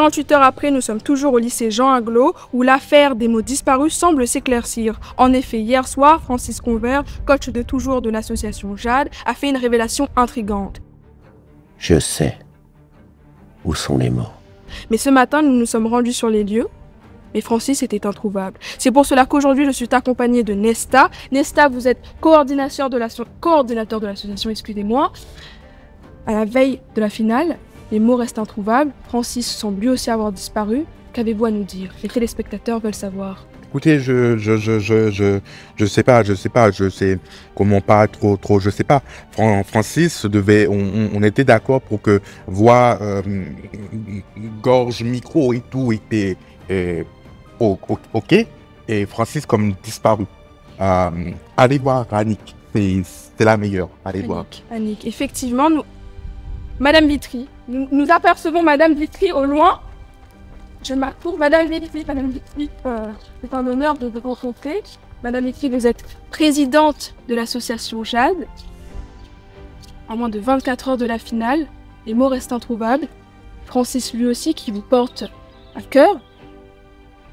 48 heures après, nous sommes toujours au lycée Jean Aglo, où l'affaire des mots disparus semble s'éclaircir. En effet, hier soir, Francis Convert, coach de toujours de l'association Jade, a fait une révélation intrigante. Je sais où sont les mots. Mais ce matin, nous nous sommes rendus sur les lieux, mais Francis était introuvable. C'est pour cela qu'aujourd'hui, je suis accompagnée de Nesta. Nesta, vous êtes coordinateur de l'association, excusez-moi. À la veille de la finale, les mots restent introuvables. Francis semble lui aussi avoir disparu. Qu'avez-vous à nous dire? Les téléspectateurs veulent savoir. Écoutez, je sais pas, je sais comment pas trop, je sais pas. Francis devait, on était d'accord pour que voix, gorge, micro et tout était ok. Et Francis comme disparu. Allez voir Annick, c'est la meilleure. Allez voir. Annick, effectivement, Madame Vitry, nous apercevons Madame Vitry au loin. Je m'approche, Madame Vitry, c'est un honneur de vous rencontrer. Madame Vitry, vous êtes présidente de l'association Jade. À moins de 24 heures de la finale, les mots restent introuvables. Francis lui aussi qui vous porte à cœur.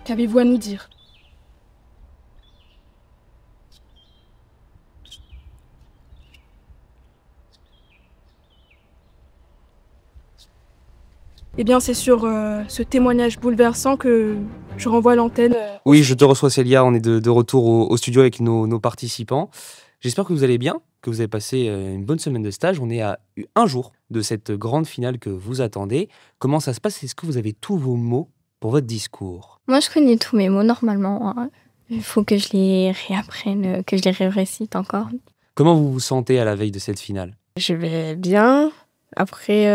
Qu'avez-vous à nous dire? Eh bien, c'est sur ce témoignage bouleversant que je renvoie l'antenne. Oui, je te reçois Célia, on est de retour au studio avec nos participants. J'espère que vous allez bien, que vous avez passé une bonne semaine de stage. On est à un jour de cette grande finale que vous attendez. Comment ça se passe? Est-ce que vous avez tous vos mots pour votre discours? Moi, je connais tous mes mots normalement. Il faut que je les réapprenne, que je les récite encore. Comment vous vous sentez à la veille de cette finale? Je vais bien. Après,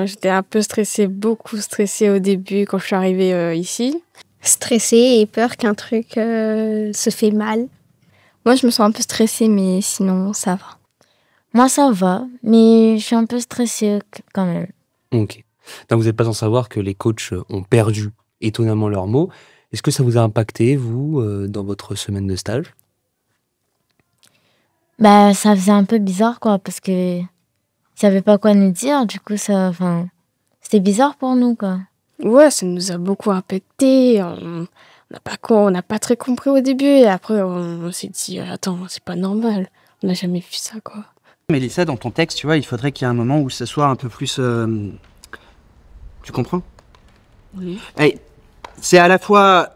j'étais un peu stressée, beaucoup stressée au début quand je suis arrivée ici. Stressée et peur qu'un truc se fait mal. Moi, je me sens un peu stressée, mais sinon, ça va. Moi, ça va, mais je suis un peu stressée quand même. Ok. Donc, vous n'êtes pas sans savoir que les coachs ont perdu étonnamment leurs mots. Est-ce que ça vous a impacté, vous, dans votre semaine de stage? Bah, ça faisait un peu bizarre, quoi, parce que ils savaient pas quoi nous dire, du coup, c'était bizarre pour nous, quoi. Ouais, ça nous a beaucoup impacté. On n'a pas très compris au début, et après, on s'est dit, attends, c'est pas normal. On n'a jamais vu ça, quoi. Mélissa, dans ton texte, tu vois, il faudrait qu'il y ait un moment où ça soit un peu plus... Tu comprends? Oui. Hey, c'est à la fois...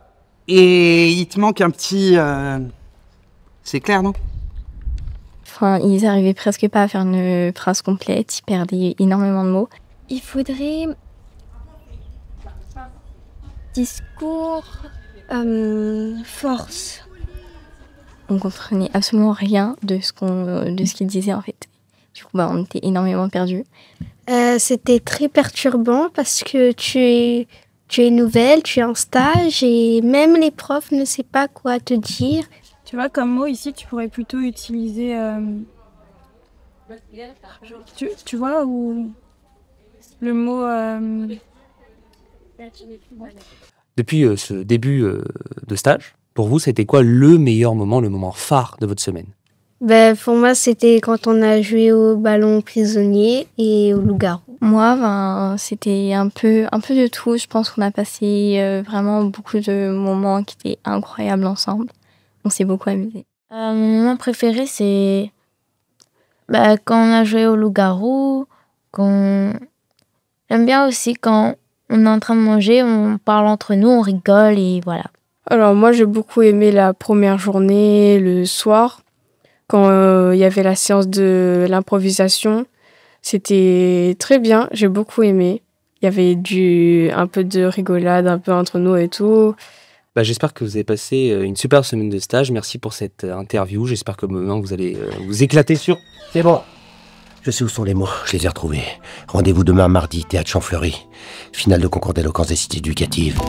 Et il te manque un petit... C'est clair, non? Enfin, ils arrivaient presque pas à faire une phrase complète, ils perdaient énormément de mots. Il faudrait... Discours... force. On comprenait absolument rien de ce qu'ils disaient en fait. Du coup, on était énormément perdus. C'était très perturbant parce que tu es nouvelle, tu es en stage et même les profs ne savent pas quoi te dire. Tu vois, comme mot ici, tu pourrais plutôt utiliser... Tu vois, ou le mot... Depuis ce début de stage, pour vous, c'était quoi le meilleur moment, le moment phare de votre semaine? Pour moi, c'était quand on a joué au ballon prisonnier et au loup-garou. Moi, c'était un peu de tout. Je pense qu'on a passé vraiment beaucoup de moments qui étaient incroyables ensemble. On s'est beaucoup amusé. Mon moment préféré, c'est quand on a joué au loup-garou. J'aime bien aussi quand on est en train de manger, on parle entre nous, on rigole et voilà. Alors moi, j'ai beaucoup aimé la première journée, le soir, quand il y avait la séance de l'improvisation. C'était très bien, j'ai beaucoup aimé. Il y avait un peu de rigolade, un peu entre nous et tout. J'espère que vous avez passé une super semaine de stage. Merci pour cette interview. J'espère que maintenant vous allez vous éclater sur... C'est bon. Je sais où sont les mots, je les ai retrouvés. Rendez-vous demain mardi, théâtre Champfleury. Finale de concours d'éloquence des cités éducatives.